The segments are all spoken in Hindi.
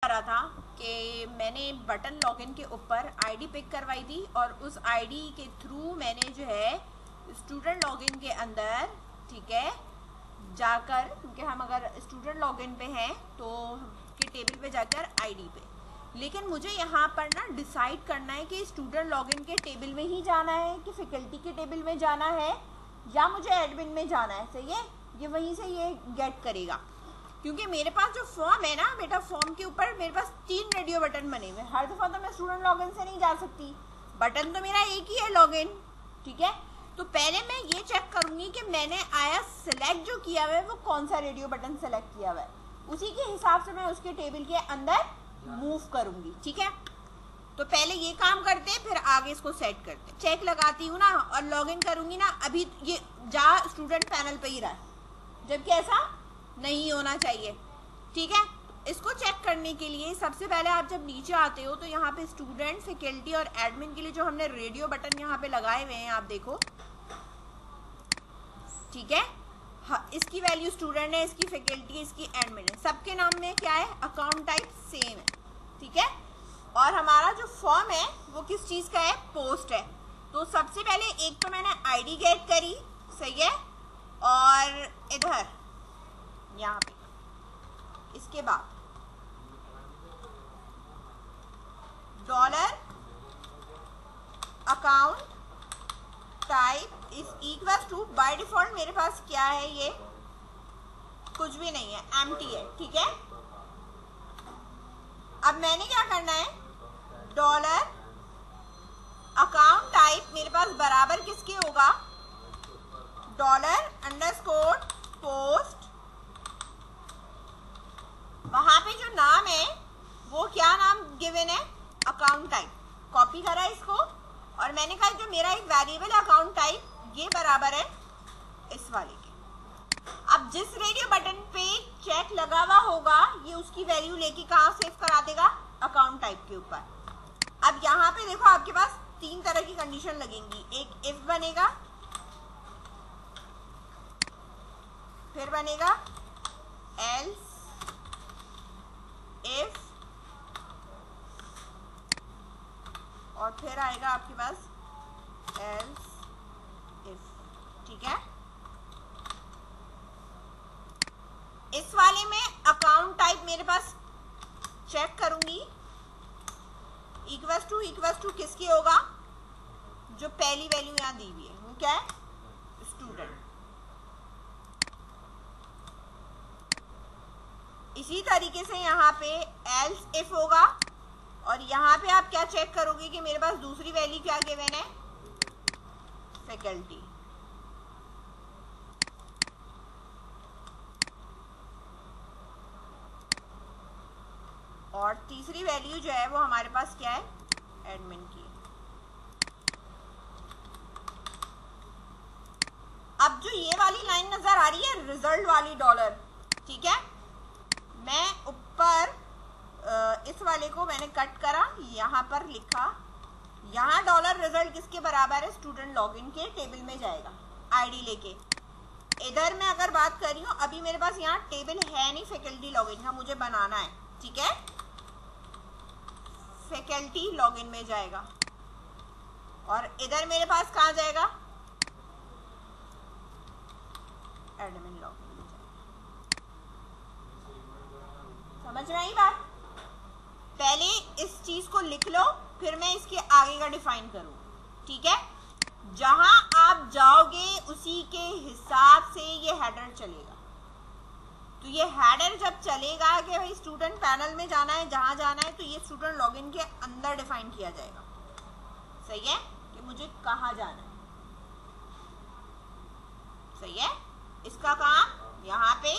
रहा था कि मैंने बटन लॉगिन के ऊपर आईडी पिक करवाई थी और उस आईडी के थ्रू मैंने जो है स्टूडेंट लॉगिन के अंदर, ठीक है, जाकर, क्योंकि हम अगर स्टूडेंट लॉगिन पे हैं तो के टेबल पे जाकर आईडी पे, लेकिन मुझे यहाँ पर ना डिसाइड करना है कि स्टूडेंट लॉगिन के टेबल में ही जाना है कि फैकल्टी के टेबल में जाना है या मुझे एडमिन में जाना है। सही है, ये वहीं से ये गेट करेगा, क्योंकि मेरे पास जो फॉर्म है ना बेटा, फॉर्म के ऊपर मेरे पास 3 रेडियो बटन बने हुए। हर दफ़ा तो मैं स्टूडेंट लॉगिन से नहीं जा सकती, बटन तो मेरा एक ही है, लॉगिन। ठीक है, तो पहले मैं ये चेक करूंगी कि मैंने आया सिलेक्ट जो किया हुआ है वो कौन सा रेडियो बटन सेलेक्ट किया हुआ है, उसी के हिसाब से मैं उसके टेबल के अंदर मूव करूंगी। ठीक है, तो पहले ये काम करते हैं, फिर आगे इसको सेट करते हैं। चेक लगाती हूँ ना और लॉगिन करूंगी ना, अभी ये जा स्टूडेंट पैनल पे ही रहा है, जबकि ऐसा नहीं होना चाहिए। ठीक है, इसको चेक करने के लिए सबसे पहले आप जब नीचे आते हो तो यहाँ पे स्टूडेंट, फैकल्टी और एडमिन के लिए जो हमने रेडियो बटन यहाँ पे लगाए हुए हैं, आप देखो। ठीक है, हाँ, इसकी वैल्यू स्टूडेंट है, इसकी फैकल्टी है, इसकी एडमिन है, सबके नाम में क्या है, अकाउंट टाइप सेम है। ठीक है, और हमारा जो फॉर्म है वो किस चीज का है, पोस्ट है। तो सबसे पहले एक तो मैंने आईडी गेट करी, सही है, और इधर यहाँ पे इसके बाद dollar account type is equal to, by default मेरे पास क्या है, ये कुछ भी नहीं है, एम्प्टी है। ठीक है, अब मैंने क्या करना है, डॉलर अकाउंट टाइप मेरे पास बराबर किसके होगा, डॉलर अंडरस्कोर पोस्ट, वहां पे जो नाम है वो क्या नाम गिवन है, अकाउंट टाइप। कॉपी करा इसको और मैंने कहा जो मेरा एक वेरिएबल अकाउंट टाइप ये बराबर है इस वाले के। अब जिस रेडियो बटन पे चेक लगा हुआ होगा ये उसकी वैल्यू लेके कहाँ सेव करा देगा, अकाउंट टाइप के ऊपर। अब यहाँ पे देखो आपके पास 3 तरह की कंडीशन लगेंगी, एक इफ बनेगा, फिर बनेगा एल्स इफ, और फिर आएगा आपके पास एल्स इफ। ठीक है, इस वाले में अकाउंट टाइप मेरे पास चेक करूंगी, इक्वल्स टू किसकी होगा, जो पहली वैल्यू यहां दी हुई है वो क्या है, स्टूडेंट। इसी तरीके से यहाँ पे एल्स इफ होगा, और यहाँ पे आप क्या चेक करोगे कि मेरे पास दूसरी वैल्यू क्या गिवन है, फैकल्टी। और तीसरी वैल्यू जो है वो हमारे पास क्या है, एडमिन की। अब जो ये वाली लाइन नजर आ रही है रिजल्ट वाली डॉलर, ठीक है, मैं ऊपर इस वाले को मैंने कट करा, यहाँ पर लिखा, यहाँ डॉलर रिजल्ट किसके बराबर है, स्टूडेंट लॉगिन के टेबल में जाएगा आईडी लेके। इधर मैं अगर बात कर रही हूँ, अभी मेरे पास यहाँ टेबल है नहीं फैकल्टी लॉगिन का, मुझे बनाना है। ठीक है, फैकल्टी लॉगिन में जाएगा, और इधर मेरे पास कहाँ जाएगा, एडमिन लॉगिन में जाएगा। समझ रहे हैं बात, पहले इस चीज को लिख लो, फिर मैं इसके आगे का डिफाइन करूँ। ठीक है, जहां आप जाओगे उसी के हिसाब से ये हेडर चलेगा। तो ये हेडर जब चलेगा कि भाई स्टूडेंट पैनल में जाना है, जहां जाना है, तो ये स्टूडेंट लॉगिन के अंदर डिफाइन किया जाएगा। सही है, कि मुझे कहाँ जाना है। सही है, इसका काम यहाँ पे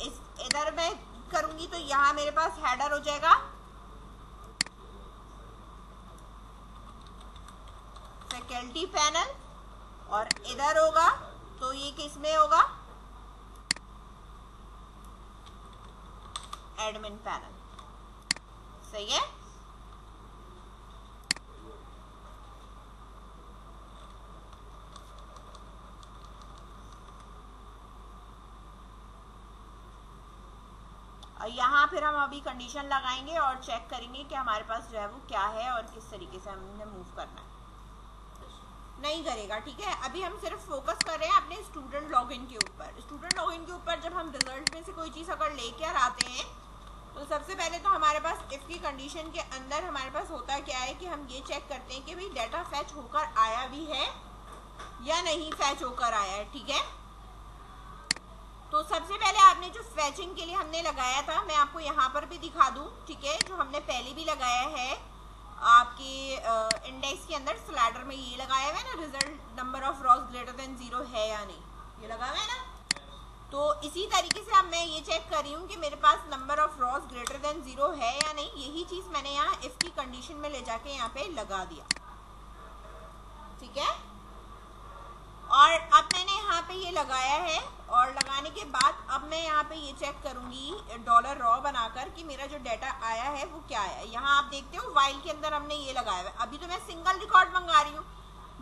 इस इधर मैं करूंगी तो यहाँ मेरे पास हेडर हो जाएगा फैकल्टी पैनल, और इधर होगा तो ये किस में होगा, एडमिन पैनल। सही है, यहाँ फिर हम अभी कंडीशन लगाएंगे और चेक करेंगे कि हमारे पास जो है वो क्या है और किस तरीके से हमने मूव करना है। नहीं करेगा, ठीक है। अभी हम सिर्फ फोकस कर रहे हैं अपने स्टूडेंट लॉगिन के ऊपर। स्टूडेंट लॉगिन के ऊपर जब हम रिजल्ट में से कोई चीज़ अगर लेकर आते हैं तो सबसे पहले तो हमारे पास इफ की कंडीशन के अंदर हमारे पास होता क्या है कि हम ये चेक करते हैं कि भाई डाटा फैच होकर आया भी है या नहीं फैच होकर आया है, ठीक है। तो सबसे पहले आपने जो फैचिंग के लिए हमने लगाया था, मैं आपको यहाँ पर भी दिखा दूँ, ठीक है, जो हमने पहले भी लगाया है आपके इंडेक्स के अंदर स्लाइडर में ये लगाया हुआ है ना, result number of rows greater than 0 है या नहीं, ये लगा हुआ है ना। तो इसी तरीके से अब मैं ये चेक कर रही हूँ कि मेरे पास number of rows greater than 0 है या नहीं। यही चीज मैंने यहाँ इफ की कंडीशन में ले जाके यहाँ पे लगा दिया, ठीक है। और अब मैंने यहाँ पे ये लगाया है और लगाने के बाद अब मैं यहाँ पे ये चेक करूंगी डॉलर रॉ बनाकर कि मेरा जो डाटा आया है वो क्या है। यहाँ आप देखते हो वाइल के अंदर हमने ये लगाया है। अभी तो मैं सिंगल रिकॉर्ड मंगा रही हूँ।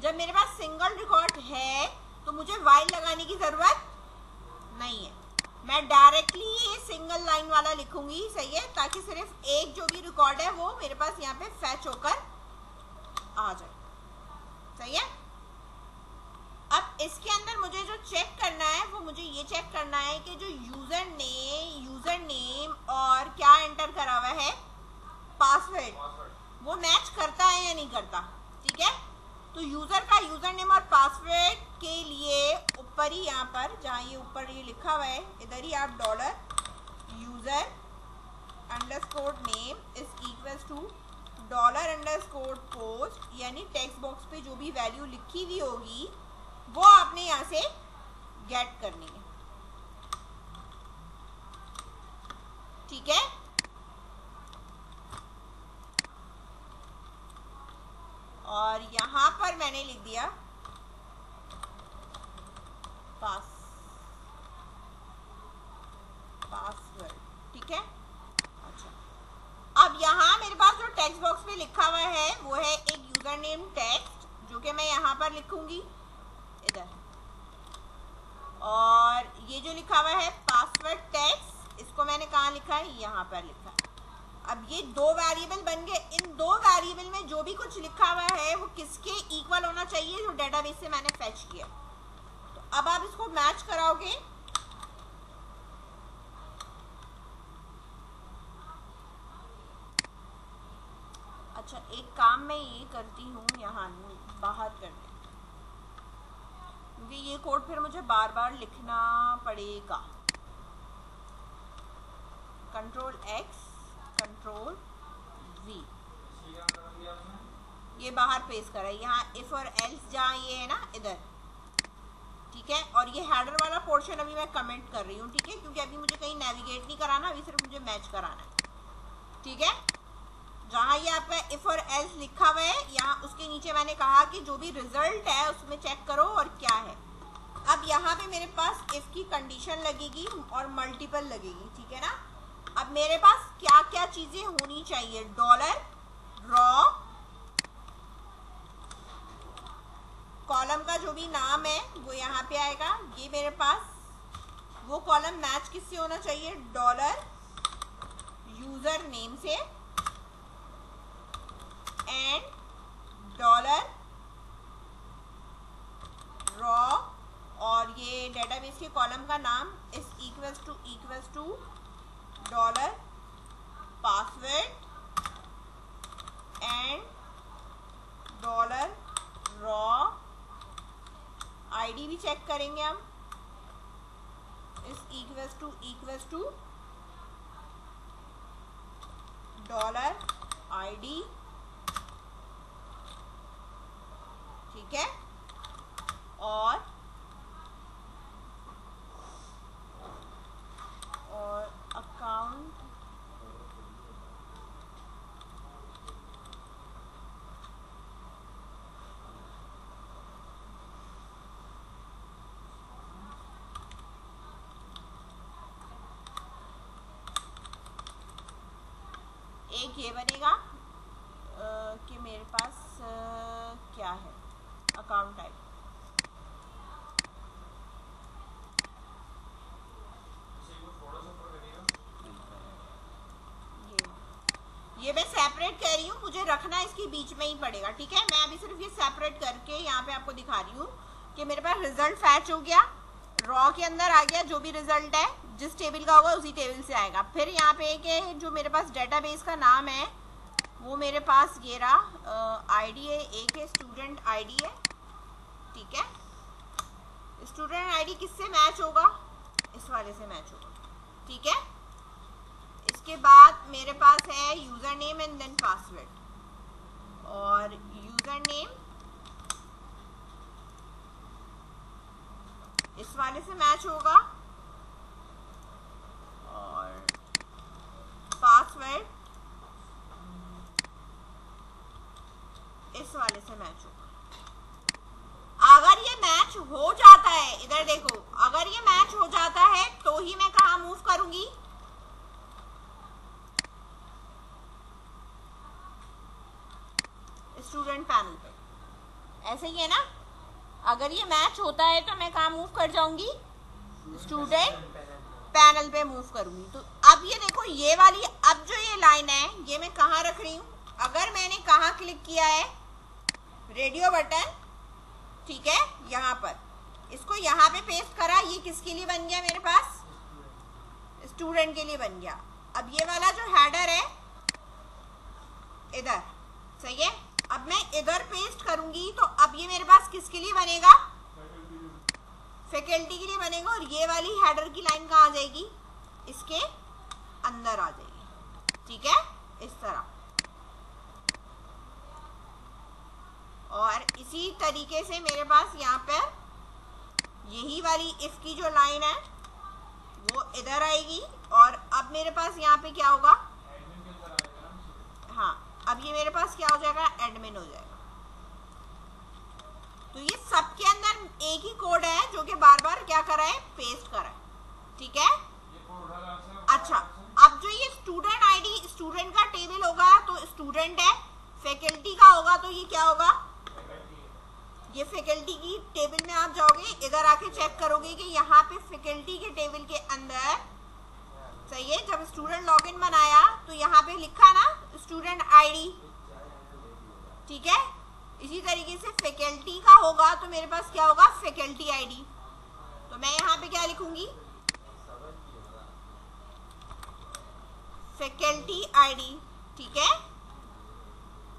जब मेरे पास सिंगल रिकॉर्ड है तो मुझे वाइल लगाने की जरूरत नहीं है, मैं डायरेक्टली ये सिंगल लाइन वाला लिखूंगी, सही है, ताकि सिर्फ एक जो भी रिकॉर्ड है वो मेरे पास यहाँ पे फैच होकर आ जाए, सही है। अब इसके अंदर मुझे जो चेक करना है वो मुझे ये चेक करना है कि जो यूजर नेम और क्या एंटर करा हुआ है पासवर्ड, वो मैच करता है या नहीं करता, ठीक है। तो यूजर का यूजर नेम और पासवर्ड के लिए ऊपर ही यहाँ पर जहाँ ये ऊपर ये लिखा हुआ है इधर ही आप dollar user underscore name is equals to dollar underscore post, यानी टेक्स्ट बॉक्स पे जो भी वैल्यू लिखी हुई होगी वो आपने यहाँ से गेट करनी है, ठीक है। और यहाँ पर मैंने लिख दिया पासवर्ड, ठीक है। अच्छा, अब यहाँ मेरे पास जो टेक्स्ट बॉक्स में लिखा हुआ है वो है एक यूजर नेम टेक्स्ट, जो कि मैं यहाँ पर लिखूंगी इधर, और ये जो लिखा हुआ है पासवर्ड टेक्स्ट, इसको मैंने कहाँ लिखा है, यहाँ पर लिखा है। अब ये दो वेरिएबल बन गए। इन दो वेरिएबल में जो भी कुछ लिखा हुआ है वो किसके इक्वल होना चाहिए, जो डेटाबेस से मैंने फैच किया। तो अब आप इसको मैच कराओगे, अच्छा एक काम मैं ये करती हूँ, यहाँ बाहर करने, क्योंकि ये कोड फिर मुझे बार बार लिखना पड़ेगा। कंट्रोल X कंट्रोल V, ये बाहर पेस्ट करा है, यहाँ इफ और एल्स जहाँ ये है ना इधर, ठीक है। और ये हेडर वाला पोर्शन अभी मैं कमेंट कर रही हूँ, ठीक है, क्योंकि अभी मुझे कहीं नेविगेट नहीं कराना, अभी सिर्फ मुझे मैच कराना है, ठीक है। जहाँ ये आपका इफ और एल्स लिखा हुआ है, यहाँ उसके नीचे मैंने कहा कि जो भी रिजल्ट है उसमें चेक करो और क्या है। अब यहाँ पे मेरे पास इफ की कंडीशन लगेगी और मल्टीपल लगेगी, ठीक है ना। अब मेरे पास क्या क्या चीजें होनी चाहिए, डॉलर रॉ, कॉलम का जो भी नाम है वो यहाँ पे आएगा, ये मेरे पास वो कॉलम मैच किससे होना चाहिए, डॉलर यूजर नेम से, एंड डॉलर रॉ, और ये डेटाबेस के कॉलम का नाम is equals to dollar password and dollar row. ID भी चेक करेंगे हम, is equals to dollar ID, ठीक है। और अकाउंट एक ये बनेगा कि मेरे पास क्या है, अकाउंट टाइप, ये मैं सेपरेट कह रही हूँ, मुझे रखना इसके बीच में ही पड़ेगा, ठीक है। मैं अभी सिर्फ ये सेपरेट करके यहाँ पे आपको दिखा रही हूँ कि मेरे पास रिजल्ट फैच हो गया, रॉ के अंदर आ गया, जो भी रिजल्ट है जिस टेबल का होगा उसी टेबल से आएगा। फिर यहाँ पे के जो मेरे पास डेटाबेस का नाम है वो मेरे पास ये रहा, आईडी है, एक है स्टूडेंट आईडी है, ठीक है। स्टूडेंट आईडी किससे मैच होगा, इस वाले से मैच होगा, ठीक है। इसके बाद मेरे पास है user name and then password, और यूजर नेम इस वाले से मैच होगा और पासवर्ड इस वाले से मैच होगा। अगर ये मैच हो जाता है, इधर देखो, अगर ये मैच हो जाता है तो ही मैं कहाँ मूव करूंगी, स्टूडेंट पैनल पे। ऐसे ही है ना, अगर ये मैच होता है तो मैं कहाँ मूव कर जाऊंगी, स्टूडेंट पैनल पे मूव करूंगी। तो अब ये देखो, ये वाली अब जो ये लाइन है ये मैं कहाँ रख रही हूँ, अगर मैंने कहाँ क्लिक किया है, रेडियो बटन, ठीक है, यहाँ पर, इसको यहाँ पे पेस्ट करा, ये किसके लिए बन गया मेरे पास, स्टूडेंट के लिए बन गया। अब ये वाला जो हेडर है इधर, सही है, अब मैं इधर पेस्ट करूंगी तो अब ये मेरे पास किसके लिए बनेगा, फैकल्टी के लिए बनेगा, और ये वाली हेडर की लाइन कहाँ आ जाएगी, इसके अंदर आ जाएगी, ठीक है, इस तरह। और इसी तरीके से मेरे पास यहाँ पर यही वाली इफ की जो लाइन है वो इधर आएगी, और अब मेरे पास यहाँ पे क्या होगा, हाँ, अब ये मेरे पास क्या हो जाएगा, एडमिन हो जाएगा। तो ये सबके अंदर एक ही कोड है जो कि बार बार क्या करा है, पेस्ट करा है, ठीक है। अच्छा, अब जो ये स्टूडेंट आईडी, स्टूडेंट का टेबल होगा तो स्टूडेंट है, फैकल्टी का होगा तो ये क्या होगा, ये फैकल्टी की टेबल में आप जाओगे, इधर आके चेक करोगे कि यहाँ पे फैकल्टी के टेबल के अंदर, सही है, जब स्टूडेंट लॉगिन बनाया तो यहाँ पे लिखा ना स्टूडेंट आईडी, ठीक है। इसी तरीके से फैकल्टी का होगा तो मेरे पास क्या होगा, फैकल्टी आईडी, तो मैं यहाँ पे क्या लिखूंगी, फैकल्टी आईडी, ठीक है।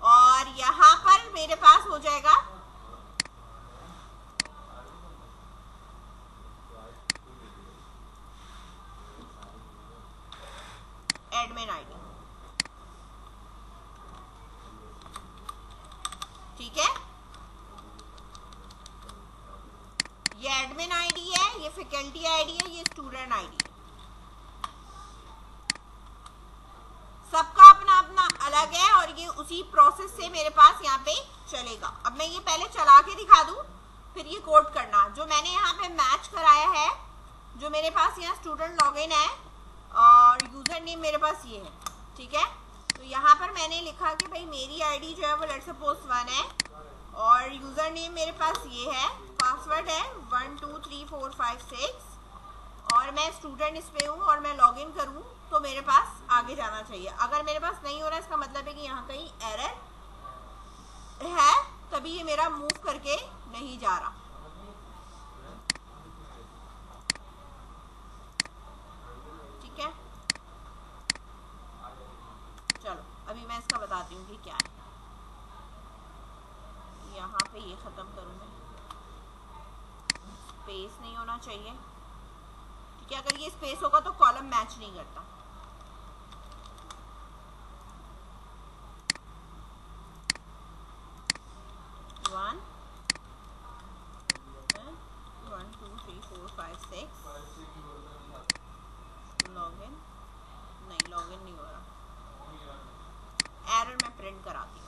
और यहाँ पर मेरे पास हो जाएगा एडमिन आईडी, ठीक है। ये एडमिन आईडी है, ये फैकल्टी आईडी है, ये स्टूडेंट आईडी है, सबका अपना अपना अलग है, और ये उसी प्रोसेस से मेरे पास यहाँ पे चलेगा। अब मैं ये पहले चला के दिखा दूं, फिर ये कोड करना। जो मैंने यहाँ पे मैच कराया है, जो मेरे पास यहाँ स्टूडेंट लॉगिन है और यूजर नेम मेरे पास ये है, ठीक है। तो यहाँ पर मैंने लिखा कि भाई मेरी आईडी जो है वो लेट्स सपोज 1 है, और यूजर नेम मेरे पास ये है, पासवर्ड है 1 2 3 4 5 6, और मैं स्टूडेंट इस पे हूँ और मैं लॉगिन करूँ तो मेरे पास आगे जाना चाहिए। अगर मेरे पास नहीं हो रहा, इसका मतलब है कि यहाँ कहीं एरर है, तभी ये मेरा मूव करके नहीं जा रहा। ठीक है, चलो अभी मैं इसका बताती हूँ कि क्या है। यहाँ पे ये खत्म करूँ मैं, स्पेस नहीं होना चाहिए, ठीक है। अगर ये स्पेस होगा तो कॉलम मैच नहीं करता। वन 1 2 3 4 5 6 लॉगिन नहीं हो रहा, एरर मैं प्रिंट कराती हूँ।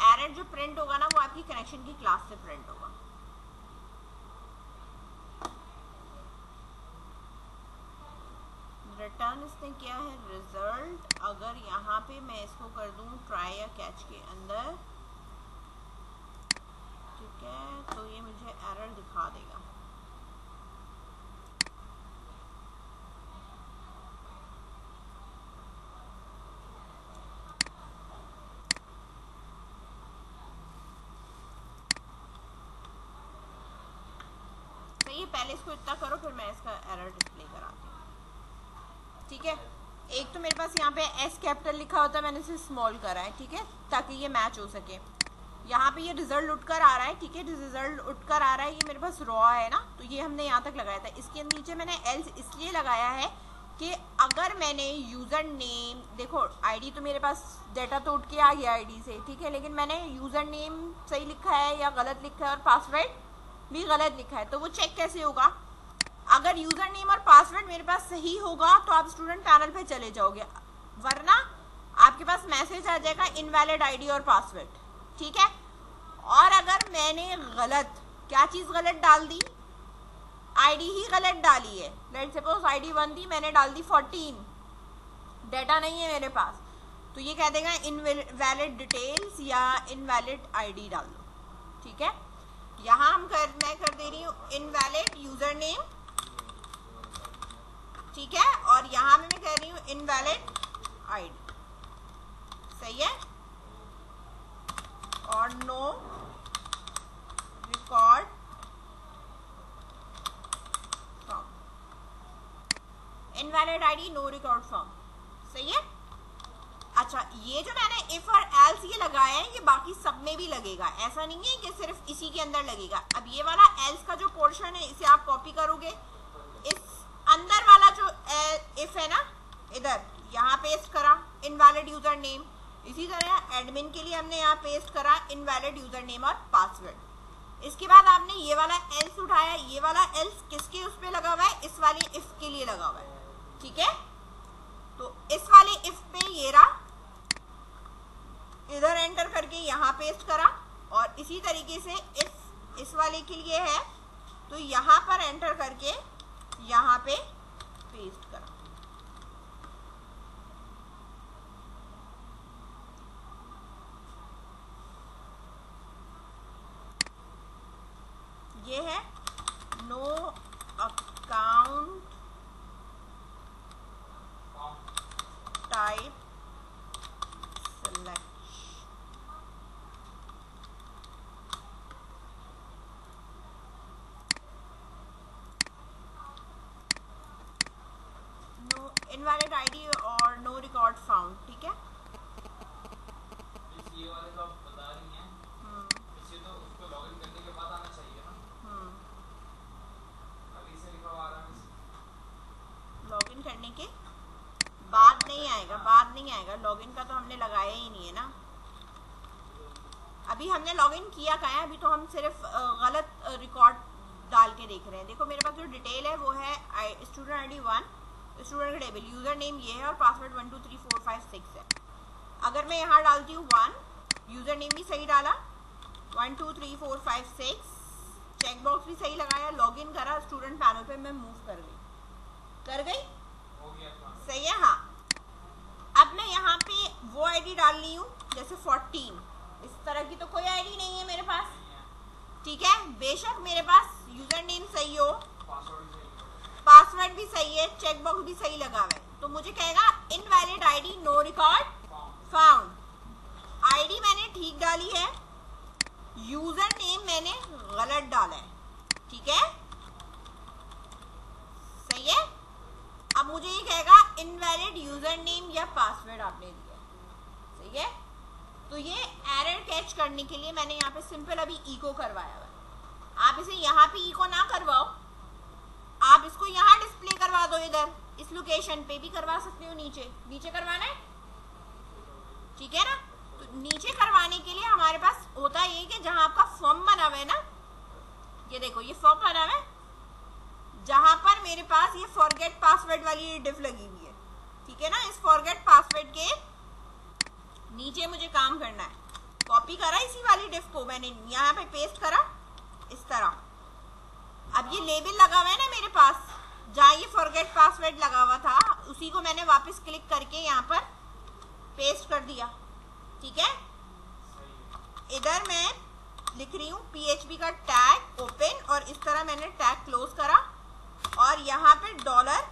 एरर जो प्रिंट होगा ना वो आपकी कनेक्शन की क्लास से प्रिंट होगा। रिटर्न इसने किया है रिजल्ट। अगर यहाँ पे मैं इसको कर दूँ ट्राई या कैच के अंदर, ठीक है, तो ये मुझे एरर दिखा देगा। पहले इसको इतना करो फिर मैं इसका एरर डिस्प्ले कराती हूँ, ठीक है। एक तो मेरे पास यहाँ पे एस कैपिटल लिखा होता है, मैंने इसे स्मॉल करा है, ठीक है, ताकि ये मैच हो सके। यहाँ पे ये रिजल्ट उठकर आ रहा है, ठीक है, रिजल्ट उठकर आ रहा है, ये मेरे पास रॉ है ना, तो ये हमने यहाँ तक लगाया था। इसके नीचे मैंने एल्स इसलिए लगाया है कि अगर मैंने यूज़र नेम, देखो आईडी तो मेरे पास डेटा तो उठ के आ गया आईडी से, ठीक है, लेकिन मैंने यूज़र नेम सही लिखा है या गलत लिखा है और पासवर्ड भी गलत लिखा है, तो वो चेक कैसे होगा? अगर यूज़र नेम और पासवर्ड मेरे पास सही होगा तो आप स्टूडेंट पैनल पे चले जाओगे, वरना आपके पास मैसेज आ जाएगा इनवैलिड आईडी और पासवर्ड, ठीक है। और अगर मैंने गलत, क्या चीज़ गलत डाल दी? आईडी ही गलत डाली है। लेट्स सपोज आईडी 1 थी, मैंने डाल दी 14, डेटा नहीं है मेरे पास, तो ये कह देगा इनवैलिड डिटेल्स या इनवैलिड आईडी डाल दो, ठीक है। यहाँ मैं कर दे रही हूँ इनवैलिड यूजर नेम, ठीक है, और यहाँ मैं कह रही हूँ इनवैलिड आईडी, सही है, और no record form, invalid ID no record form, सही है। अच्छा, ये जो मैंने इफ और एल्स ये लगाया है, ये बाकी सब में भी लगेगा, ऐसा नहीं है कि सिर्फ इसी के अंदर लगेगा। अब ये वाला एल्स का जो पोर्शन है इसे आप कॉपी करोगे, इस अंदर वाला जो इफ है ना, इधर यहाँ पेस्ट करा इनवैलिड यूजर नेम, इसी तरह एडमिन के लिए हमने यहाँ पेस्ट करा इनवैलिड यूजर नेम और पासवर्ड। इसके बाद आपने ये वाला एल्स उठाया, ये वाला एल्स किसके उस पे लगा हुआ है? इस वाले इफ के लिए लगा हुआ है, ठीक है। तो इस वाले इफ पे ये रहा, इधर एंटर करके यहाँ पेस्ट करा, और इसी तरीके से इफ इस वाले के लिए है तो यहाँ पर एंटर करके यहाँ पे पेस्ट करा। ये है no account type select, no invalid ID और नो रिकॉर्ड फाउंड, ठीक है। ये वाले तो आप बता रही हैं, इसे तो उसको लॉगिन करने के बाद आना चाहिए ना। अभी से लिखा हुआ आ रहा है, लॉगिन करने के बाद नहीं आएगा, बाद नहीं आएगा, लॉगिन का तो हमने लगाया ही नहीं है ना। अभी हमने लॉगिन किया कहाँ है? अभी तो हम सिर्फ गलत रिकॉर्ड डाल के देख रहे हैं। देखो मेरे पास जो डिटेल है वो है स्टूडेंट आईडी 1, स्टूडेंट का टेबल, यूजर नेम ये है और पासवर्ड 1 2 3 4 5 6 है। अगर मैं यहाँ डालती हूँ 1, यूजर नेम भी सही डाला, 1 2 3 4 5 6, चेक बॉक्स भी सही लगाया, लॉगिन करा, स्टूडेंट पैनल पे मैं मूव कर गई, हो गया सही है। हाँ, अब मैं यहाँ पे वो आईडी डाल ली हूँ, जैसे 14, इस तरह की तो कोई आईडी नहीं है मेरे पास, ठीक है। बेशक मेरे पास यूजर नेम सही हो, पासवर्ड भी सही है, चेक बॉक्स भी सही लगा हुआ है, तो मुझे कहेगा invalid ID no record found. ID मैंने ठीक डाली है, यूजर नेम मैंने गलत डाला है, ठीक है, सही है। अब मुझे ये कहेगा इनवैलिड यूजर नेम या पासवर्ड आपने दिया, सही है। तो ये एरर कैच करने के लिए मैंने यहाँ पे सिंपल अभी इको करवाया हुआ है। आप इसे यहाँ पे इको ना करवाओ, आप इसको यहाँ डिस्प्ले करवा दो, इधर इस लोकेशन पे भी करवा सकते हो, नीचे करवाना है, ठीक है ना। तो नीचे करवाने के लिए हमारे पास होता ये कि जहां आपका फॉर्म बना हुआ है ना, ये देखो ये फॉर्म बना हुआ है, जहां पर मेरे पास ये फॉरगेट पासवर्ड वाली डिफ लगी हुई है, ठीक है ना। इस फॉरगेट पासवर्ड के नीचे मुझे काम करना है, कॉपी करा इसी वाली डिफ को मैंने यहाँ पे पेस्ट करा इस तरह। अब ये लेबल लगा हुआ है ना मेरे पास, जहाँ ये फॉरगेट पासवर्ड लगा हुआ था उसी को मैंने वापस क्लिक करके यहाँ पर पेस्ट कर दिया, ठीक है। इधर मैं लिख रही हूँ PHP का टैग ओपन, और इस तरह मैंने टैग क्लोज करा, और यहाँ पे डॉलर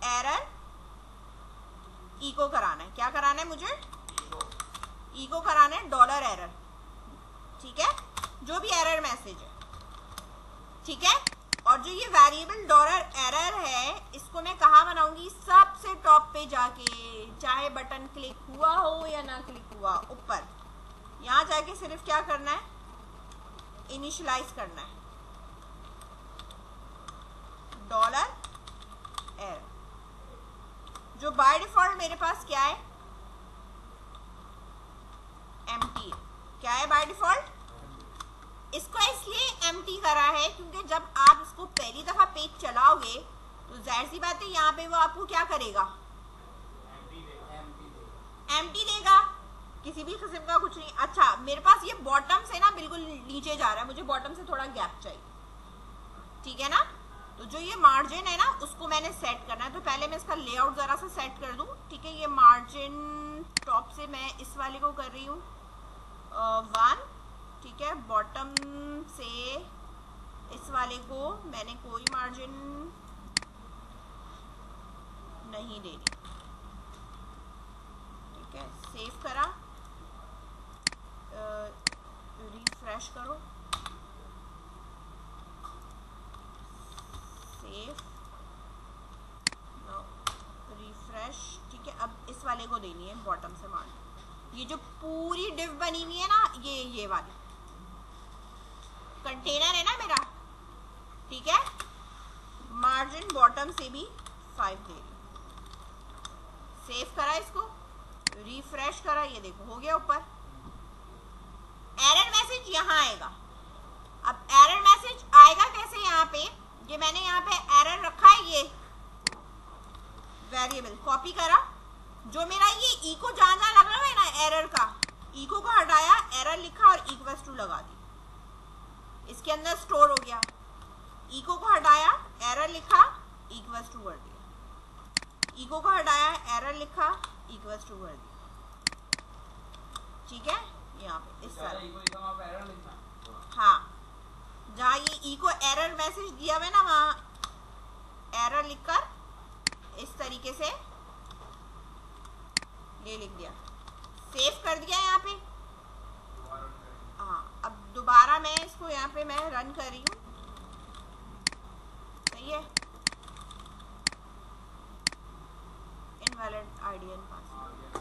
एरर इको कराना है। क्या कराना है मुझे? इको कराना है डॉलर एरर, ठीक है। जो भी एरर मैसेज है, ठीक है। और जो ये वेरिएबल डॉलर एरर है, इसको मैं कहाँ बनाऊंगी, सबसे टॉप पे जाके, चाहे बटन क्लिक हुआ हो या ना क्लिक हुआ, ऊपर यहाँ जाके सिर्फ क्या करना है, इनिशियलाइज करना है डॉलर एरर, जो बाय डिफॉल्ट मेरे पास क्या है, एम्प्टी है। क्या है बाय डिफॉल्ट, इसको इसलिए एम्प्टी करा है क्योंकि जब आप इसको पहली दफा पेज चलाओगे तो जाहिर सी बात है यहाँ पे वो आपको क्या करेगा, एम्प्टी देगा, किसी भी किस्म का कुछ नहीं। अच्छा, मेरे पास ये बॉटम से ना बिल्कुल नीचे जा रहा है, मुझे बॉटम से थोड़ा गैप चाहिए, ठीक है ना। तो जो ये मार्जिन है ना, उसको मैंने सेट करना है। तो पहले मैं इसका लेआउट जरा सा सेट कर दूं, ठीक है। ये मार्जिन टॉप से मैं इस वाले को कर रही हूँ 1, ठीक है। बॉटम से इस वाले को मैंने कोई मार्जिन नहीं दे रही, ठीक है। सेव करा, रिफ्रेश करो, सेव, रिफ्रेश, ठीक है। अब इस वाले को देनी है बॉटम से मार्जिन। ये जो पूरी डिव बनी हुई है ना, ये वाली कंटेनर है ना मेरा, ठीक है। मार्जिन बॉटम से भी 5 दे रही, सेव करा, इसको रिफ्रेश करा, ये देखो हो गया ऊपर। एरर मैसेज यहाँ आएगा। अब एरर मैसेज आएगा कैसे, यहाँ पे ये मैंने यहाँ पे एरर रखा है, ये वेरिएबल कॉपी करा, जो मेरा ये इको जहां लग रहा है ना एरर का, इको को हटाया, एरर लिखा और इक्वल्स टू लगा दी, इसके अंदर स्टोर हो गया। इको को हटाया, एरर लिखा, इक्वल्स टू कर दिया, इको को हटाया, एरर लिखा, इक्वल्स टू कर दिया, ठीक है। यहाँ पे इस तरह, हाँ, जहाँ ये इको एरर मैसेज दिया हुआ है ना, वहां एरर लिखकर इस तरीके से ये लिख दिया, सेव कर दिया यहाँ पे। हाँ, अब दोबारा मैं इसको यहाँ पे मैं रन कर रही हूँ, सही है। इनवैलिड आईडी पासवर्ड,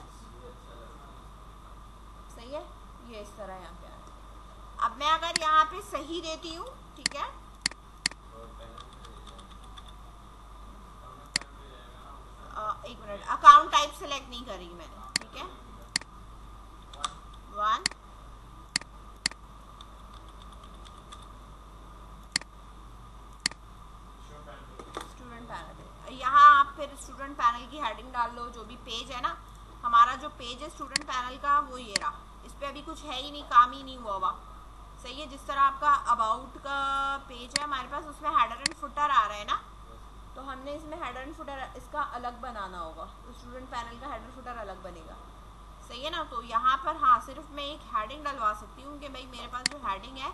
सही है। ये इस तरह यहाँ पे आ रहा है। अब मैं अगर यहाँ पे सही देती हूँ, ठीक है, एक मिनट, अकाउंट टाइप सेलेक्ट नहीं करी मैंने, ठीक है। 1 स्टूडेंट पैनल, यहाँ आप फिर स्टूडेंट पैनल की हेडिंग डाल लो, जो भी पेज है ना हमारा, जो पेज है स्टूडेंट पैनल का, वो ये रहा। इस पे अभी कुछ है ही नहीं, काम ही नहीं हुआ, सही है। जिस तरह आपका अबाउट का पेज है हमारे पास, उसमें हेडर एंड फुटर आ रहा है ना, तो हमने इसमें हेडर एंड फुटर इसका अलग बनाना होगा, तो स्टूडेंट पैनल का हेडर फुटर अलग बनेगा, सही है ना। तो यहाँ पर हाँ, सिर्फ मैं एक हेडिंग डलवा सकती हूँ कि भाई मेरे पास जो हेडिंग है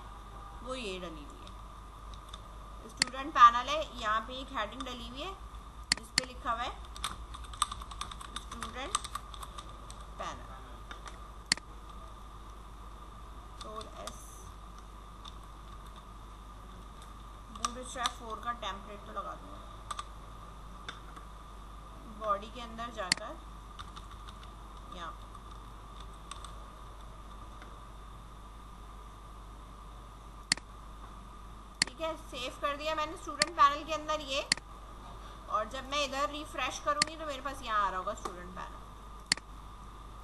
वो ये डली हुई है, स्टूडेंट पैनल है, यहाँ पे एक हेडिंग डली हुई है जिसपे लिखा हुआ है स्टूडेंट पैनल, बूटस्ट्रैप 4 का टेम्पलेट तो लगा दूंगा। बॉडी के अंदर जाकर यहाँ ठीक है, सेव कर दिया मैंने स्टूडेंट पैनल के अंदर ये। और जब मैं इधर रिफ्रेश करूंगी तो मेरे पास यहाँ आ रहा होगा स्टूडेंट पैनल,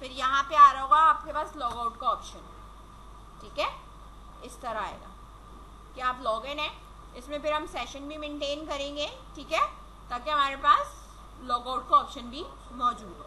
फिर यहाँ पे आ रहा होगा आपके पास लॉग आउट का ऑप्शन, ठीक है। इस तरह आएगा कि आप लॉग इन है, इसमें फिर हम सेशन भी मेंटेन करेंगे, ठीक है, ताकि हमारे पास लॉग आउट का ऑप्शन भी मौजूद हो।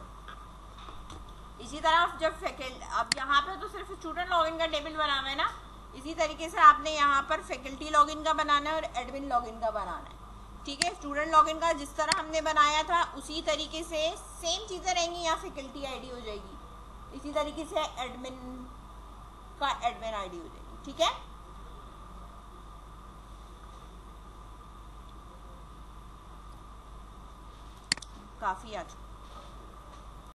इसी तरह जब फैकल्टी, अब यहाँ पे तो सिर्फ स्टूडेंट लॉगिन का टेबल बना हुआ है ना, इसी तरीके से आपने यहाँ पर फैकल्टी लॉगिन का बनाना है और एडमिन लॉगिन का बनाना है, ठीक है। स्टूडेंट लॉगिन का जिस तरह हमने बनाया था उसी तरीके से सेम चीज़ें रहेंगी, यहाँ फैकल्टी आईडी हो जाएगी, इसी तरीके से एडमिन का एडमिन आईडी हो जाएगी, ठीक है। काफ़ी अच्छा।